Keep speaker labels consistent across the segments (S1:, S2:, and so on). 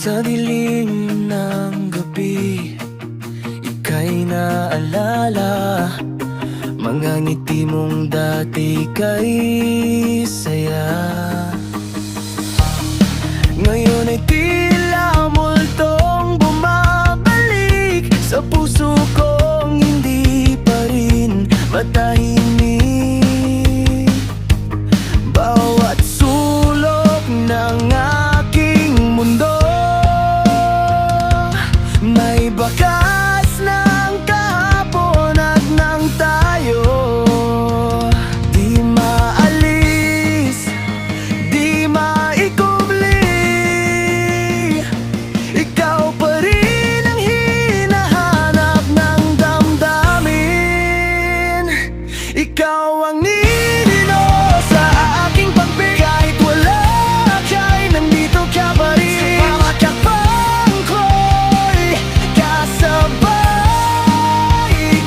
S1: Sa dilim ng gabi, ika'y naalala. Mga ngiti mong dati kay saya. Ngayon ay tila multong bumabalik sa puso kong hindi pa rin matahimik. Bawat sulok ng aking mundo may bakas ng kahapon at ng tayo. Di maalis, di maikubli, ikaw pa rin ang hinahanap ng damdamin. Ikaw ang ninino sa aking pagpili. Kahit wala ka'y nandito ka pa rin. Sa bawat hakbang ko'y kasabay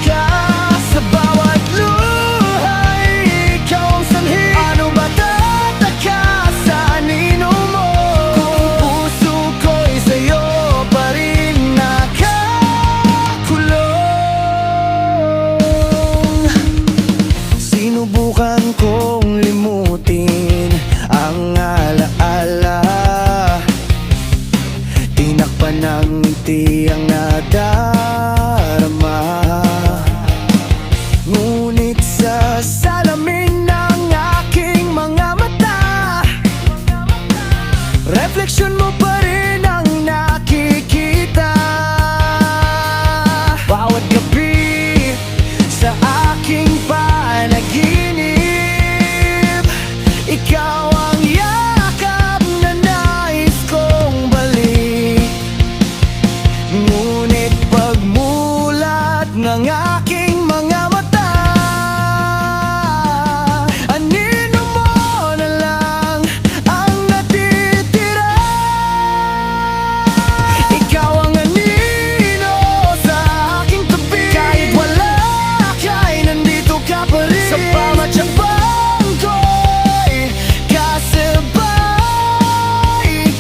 S1: ka. Sa bawat luhay, ikaw ang sanhi. Ano ba tataka sa anino mo? Kung puso ko'y sa'yo pa rin nakakulong. Sinubukan kong limutin ang alaala. Tinakpan ng ngiti ang nadarama. Ngunit sa salamin ng aking mga mata, refleksyon mo pa rin ang nakikita. Bawat gabi sa aking panaginip, ikaw ang yakap na nais kong balik. Ngunit pagmulat ng aking mga mata, anino mo na lang ang natitira. Ikaw ang anino sa aking tabi. Kahit wala ka'y nandito ka pa rin. Sa bawat hakbang ko'y kasabay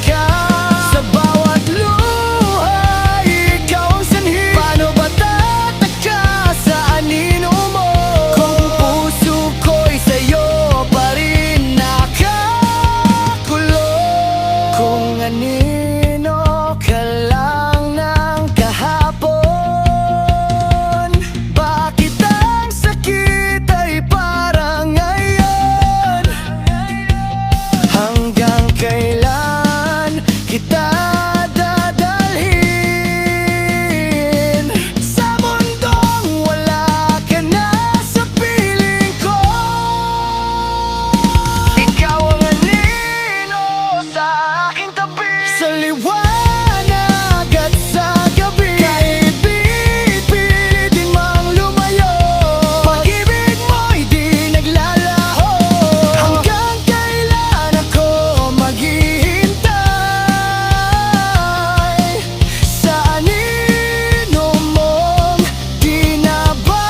S1: ka. Sa bawat luhay, ikaw ang sanhi. Paano ba tataka sa anino mo? Kung puso ko'y sa'yo pa rin nakakulong. Kung anino ka lang ng kahapon, bakit ang sakit ay parang ngayon? Hanggang kailan kita dadalhin sa mundong wala ka na sa piling ko? Ikaw ang anino sa aking tabi. Sa liwanag at sa gabi, kahit pilit-pilitin mang lumayo, pag-ibig mo'y di naglalaho. Hanggang kailan ako maghihintay sa anino mong di nababaling?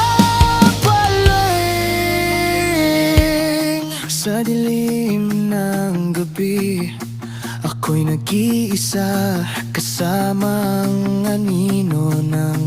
S1: Sa dilim ng gabi, ako'y nag-iisa kasama ang anino ng